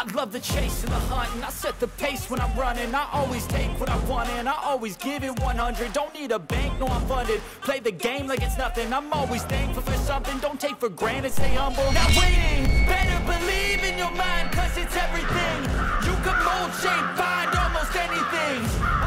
I love the chase and the hunt, and I set the pace when I'm running. I always take what I want and I always give it 100. Don't need a bank, no I'm funded. Play the game like it's nothing. I'm always thankful for something. Don't take for granted, stay humble. Now waiting, better believe in your mind, cause it's everything. You can mold, shape, find almost anything.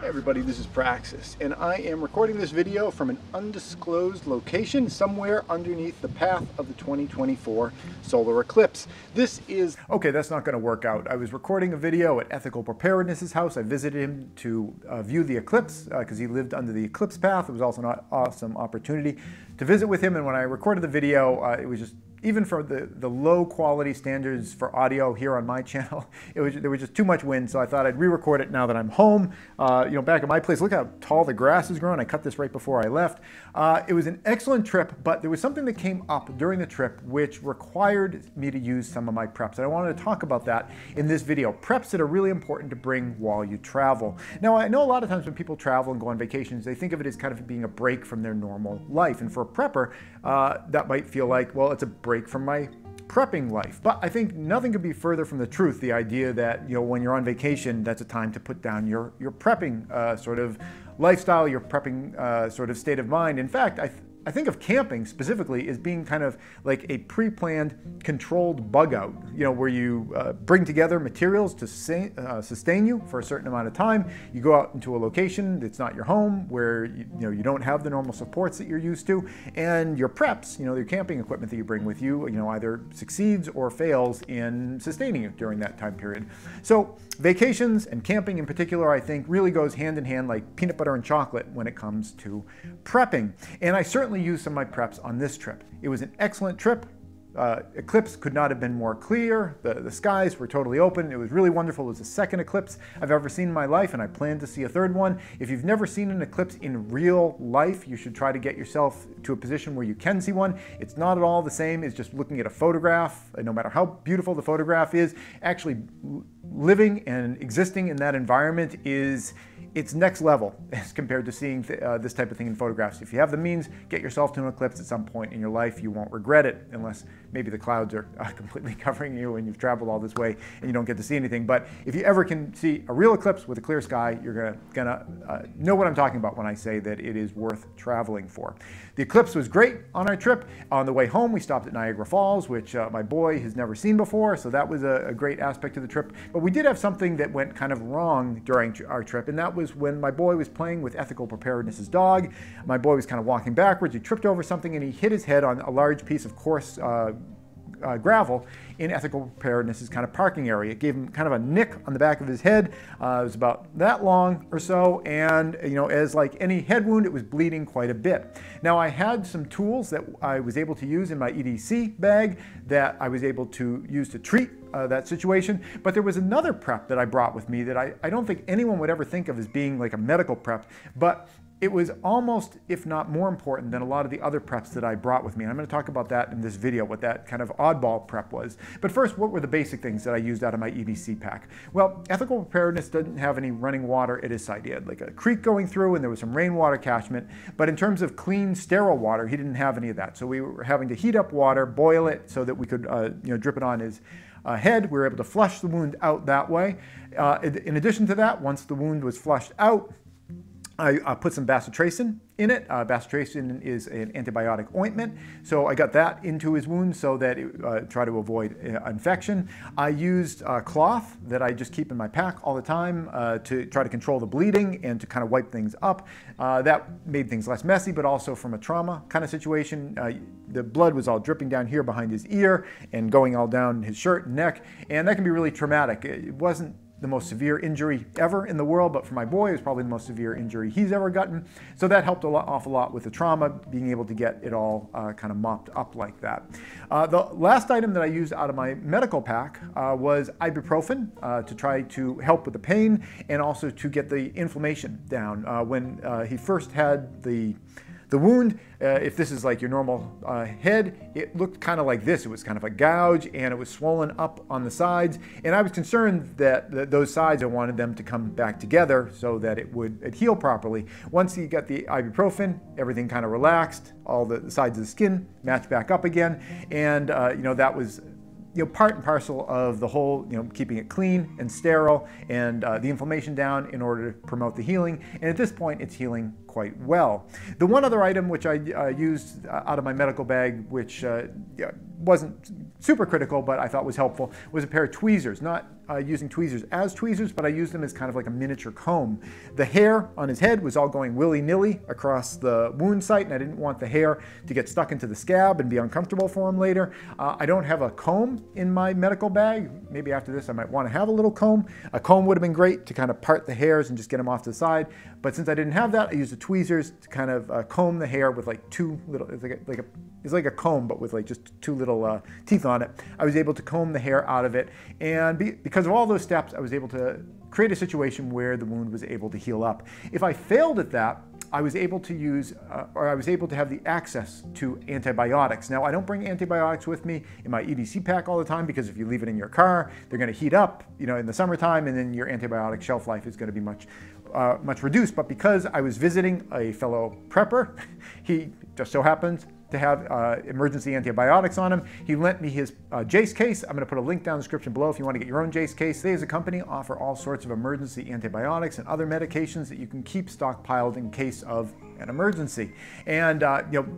Hey everybody, this is Praxis, and I am recording this video from an undisclosed location somewhere underneath the path of the 2024 solar eclipse. This is... Okay, that's not going to work out. I was recording a video at Ethical Preparedness' house. I visited him to view the eclipse because he lived under the eclipse path. It was also an awesome opportunity to visit with him, and when I recorded the video, it was just... Even for the low quality standards for audio here on my channel, there was just too much wind, so I thought I'd re-record it now that I'm home. Back at my place, look how tall the grass is growing. I cut this right before I left. It was an excellent trip, but there was something that came up during the trip which required me to use some of my preps, and I wanted to talk about that in this video. Preps that are really important to bring while you travel. Now, I know a lot of times when people travel and go on vacations, they think of it as kind of being a break from their normal life, and for a prepper, that might feel like, well, it's a break from my prepping life. But I think nothing could be further from the truth, the idea that, when you're on vacation, that's a time to put down your prepping sort of lifestyle, your prepping sort of state of mind. In fact, I think of camping specifically as being kind of like a pre-planned controlled bug out, where you bring together materials to sustain you for a certain amount of time. You go out into a location that's not your home, where you don't have the normal supports that you're used to, and your preps, your camping equipment that you bring with you, either succeeds or fails in sustaining you during that time period. So vacations and camping in particular, I think, really goes hand in hand like peanut butter and chocolate when it comes to prepping. And I certainly used some of my preps on this trip. It was an excellent trip. Eclipse could not have been more clear. The skies were totally open. It was really wonderful. It was the second eclipse I've ever seen in my life, and I plan to see a third one. If you've never seen an eclipse in real life, you should try to get yourself to a position where you can see one. It's not at all the same as just looking at a photograph, no matter how beautiful the photograph is. Actually living and existing in that environment it's next level as compared to seeing this type of thing in photographs. If you have the means, get yourself to an eclipse at some point in your life. You won't regret it, unless maybe the clouds are completely covering you and you've traveled all this way and you don't get to see anything. But if you ever can see a real eclipse with a clear sky, you're gonna know what I'm talking about when I say that it is worth traveling for. The eclipse was great on our trip. On the way home, we stopped at Niagara Falls, which my boy has never seen before, so that was a great aspect of the trip. But we did have something that went kind of wrong during our trip, and that was when my boy was playing with Ethical Preparedness' dog. My boy was kind of walking backwards. He tripped over something and he hit his head on a large piece of coarse gravel in Ethical Preparedness' kind of parking area. It gave him kind of a nick on the back of his head. It was about that long or so, and as like any head wound, it was bleeding quite a bit. Now, I had some tools that I was able to use in my EDC bag that I was able to use to treat that situation, but there was another prep that I brought with me that I don't think anyone would ever think of as being like a medical prep, but it was almost, if not more important than a lot of the other preps that I brought with me. And I'm going to talk about that in this video, what that kind of oddball prep was. But first, what were the basic things that I used out of my EDC pack? Well, Ethical Preparedness didn't have any running water at his site. He had like a creek going through and there was some rainwater catchment. But in terms of clean, sterile water, he didn't have any of that. So we were having to heat up water, boil it so that we could drip it on his head. We were able to flush the wound out that way. In addition to that, once the wound was flushed out, I put some bacitracin in it. Bacitracin is an antibiotic ointment, so I got that into his wound so that it try to avoid infection. I used cloth that I just keep in my pack all the time to try to control the bleeding and to kind of wipe things up. That made things less messy, but also from a trauma kind of situation, the blood was all dripping down here behind his ear and going all down his shirt and neck, and that can be really traumatic. It wasn't the most severe injury ever in the world, but for my boy, it was probably the most severe injury he's ever gotten. So that helped awful lot with the trauma, being able to get it all kind of mopped up like that. The last item that I used out of my medical pack was ibuprofen to try to help with the pain and also to get the inflammation down. When he first had the The wound, if this is like your normal head, it looked kind of like this. It was kind of a gouge, and it was swollen up on the sides. And I was concerned that those sides, I wanted them to come back together so that it'd heal properly. Once you got the ibuprofen, everything kind of relaxed. All the sides of the skin matched back up again. And, that was part and parcel of the whole, keeping it clean and sterile and the inflammation down in order to promote the healing. And at this point, it's healing quite well. The one other item which I used out of my medical bag, which wasn't super critical, but I thought was helpful, was a pair of tweezers. Not using tweezers as tweezers, but I used them as kind of like a miniature comb. The hair on his head was all going willy-nilly across the wound site, and I didn't want the hair to get stuck into the scab and be uncomfortable for him later. I don't have a comb in my medical bag. Maybe after this I might want to have a little comb. A comb would have been great to kind of part the hairs and just get them off to the side, but since I didn't have that, I used the tweezers to kind of comb the hair with like two little, it's like a comb, but with like just two little teeth on it. I was able to comb the hair out of it, and because of all those steps, I was able to create a situation where the wound was able to heal up. If I failed at that, I was able to use, or I was able to have the access to antibiotics. Now, I don't bring antibiotics with me in my EDC pack all the time, because if you leave it in your car, they're going to heat up, in the summertime, and then your antibiotic shelf life is going to be much reduced. But because I was visiting a fellow prepper, he just so happens to have emergency antibiotics on him. He lent me his Jace case. I'm going to put a link down in the description below if you want to get your own Jace case. They, as a company, offer all sorts of emergency antibiotics and other medications that you can keep stockpiled in case of an emergency. And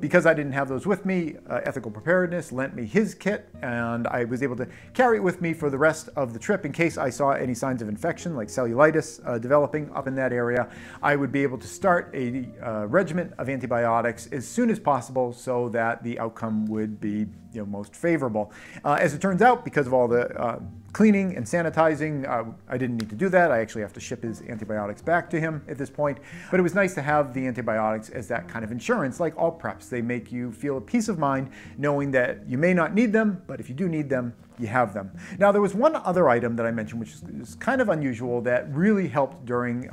because I didn't have those with me, Ethical Preparedness lent me his kit, and I was able to carry it with me for the rest of the trip in case I saw any signs of infection, like cellulitis developing up in that area. I would be able to start a regimen of antibiotics as soon as possible so that the outcome would be most favorable. As it turns out, because of all the cleaning and sanitizing, I didn't need to do that. I actually have to ship his antibiotics back to him at this point. But it was nice to have the antibiotics as that kind of insurance. Like all preps, they make you feel a peace of mind knowing that you may not need them, but if you do need them, you have them. Now, there was one other item that I mentioned, which is kind of unusual, that really helped during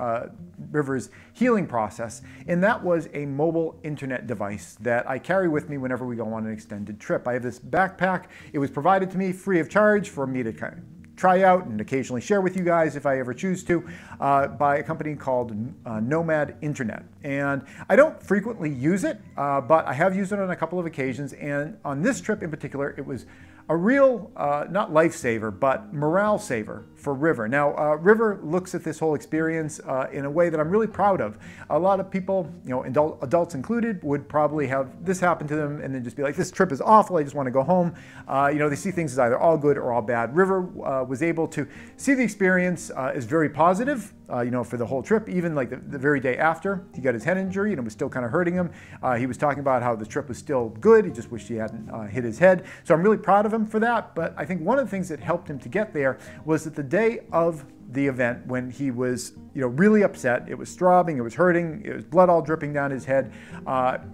River's healing process, and that was a mobile internet device that I carry with me whenever we go on an extended trip. I have this backpack. It was provided to me free of charge for me to kind of try out and occasionally share with you guys if I ever choose to, by a company called Nomad Internet. And I don't frequently use it, but I have used it on a couple of occasions, and on this trip in particular, it was a real, not lifesaver, but morale saver for River. Now, River looks at this whole experience in a way that I'm really proud of. A lot of people, adults included, would probably have this happen to them and then just be like, this trip is awful, I just want to go home. They see things as either all good or all bad. River was able to see the experience as very positive, for the whole trip, even like the very day after he got his head injury and it was still kind of hurting him. He was talking about how the trip was still good. He just wished he hadn't hit his head. So I'm really proud of him for that. But I think one of the things that helped him to get there was that the day of the event, when he was really upset, it was throbbing, it was hurting, it was blood all dripping down his head,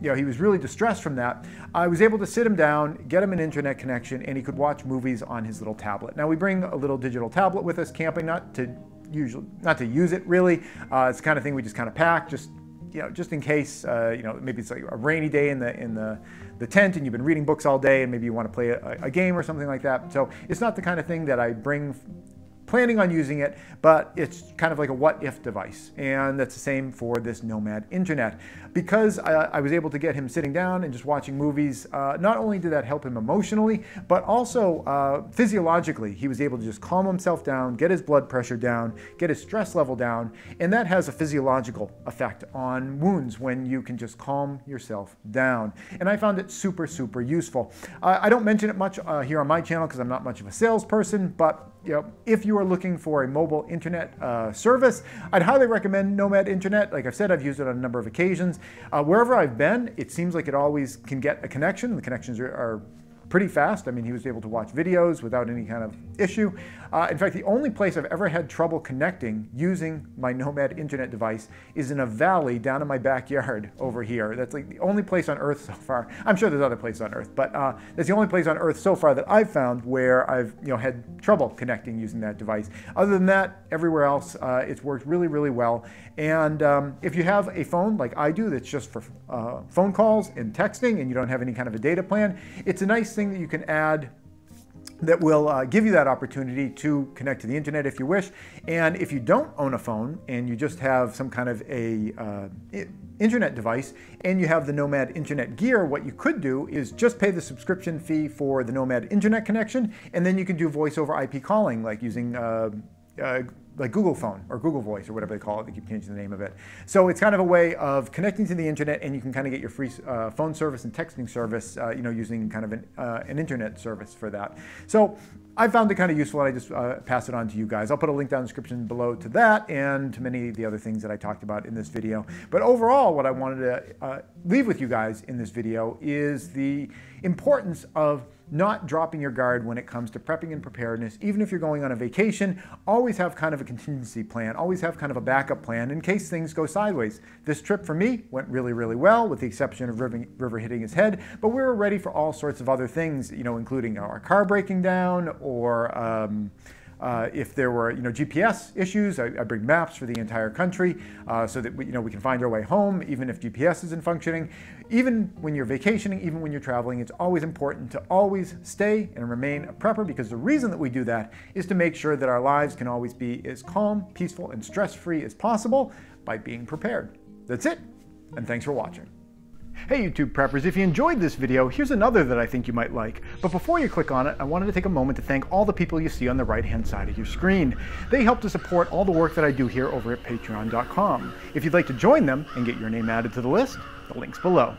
he was really distressed from that. I was able to sit him down, get him an internet connection, and he could watch movies on his little tablet. Now, we bring a little digital tablet with us camping, not to use it really. It's the kind of thing we just kind of pack, just in case, maybe it's like a rainy day in the tent and you've been reading books all day and maybe you want to play a game or something like that. So it's not the kind of thing that I bring planning on using it, but it's kind of like a what-if device. And that's the same for this Nomad Internet. Because I was able to get him sitting down and just watching movies, not only did that help him emotionally, but also physiologically. He was able to just calm himself down, get his blood pressure down, get his stress level down, and that has a physiological effect on wounds when you can just calm yourself down. And I found it super, super useful. I don't mention it much here on my channel because I'm not much of a salesperson, but if you are looking for a mobile internet service, I'd highly recommend Nomad Internet. Like I've said, I've used it on a number of occasions. Wherever I've been, it seems like it always can get a connection. The connections are pretty fast. I mean, he was able to watch videos without any kind of issue. In fact, the only place I've ever had trouble connecting using my Nomad internet device is in a valley down in my backyard over here. That's like the only place on Earth so far. I'm sure there's other places on Earth, but that's the only place on Earth so far that I've found where I've had trouble connecting using that device. Other than that, everywhere else, it's worked really, really well. And if you have a phone like I do that's just for phone calls and texting and you don't have any kind of a data plan, it's a nice thing that you can add that will give you that opportunity to connect to the internet if you wish. And if you don't own a phone and you just have some kind of a internet device and you have the Nomad internet gear, what you could do is just pay the subscription fee for the Nomad internet connection, and then you can do voice over IP calling, like using like Google Phone or Google Voice or whatever they call it. They keep changing the name of it. So it's kind of a way of connecting to the internet, and you can kind of get your free phone service and texting service, using kind of an internet service for that. So I found it kind of useful, and I just pass it on to you guys. I'll put a link down in the description below to that and to many of the other things that I talked about in this video. But overall, what I wanted to leave with you guys in this video is the importance of not dropping your guard when it comes to prepping and preparedness. Even if you're going on a vacation, always have kind of a contingency plan, always have kind of a backup plan in case things go sideways. This trip for me went really, really well, with the exception of River hitting his head, but we were ready for all sorts of other things, including our car breaking down, or if there were GPS issues. I bring maps for the entire country so that we can find our way home even if GPS isn't functioning. Even when you're vacationing, even when you're traveling, it's always important to always stay and remain a prepper, because the reason that we do that is to make sure that our lives can always be as calm, peaceful, and stress-free as possible by being prepared. That's it, and thanks for watching. Hey YouTube preppers, if you enjoyed this video, here's another that I think you might like. But before you click on it, I wanted to take a moment to thank all the people you see on the right-hand side of your screen. They help to support all the work that I do here over at patreon.com. If you'd like to join them and get your name added to the list, the link's below.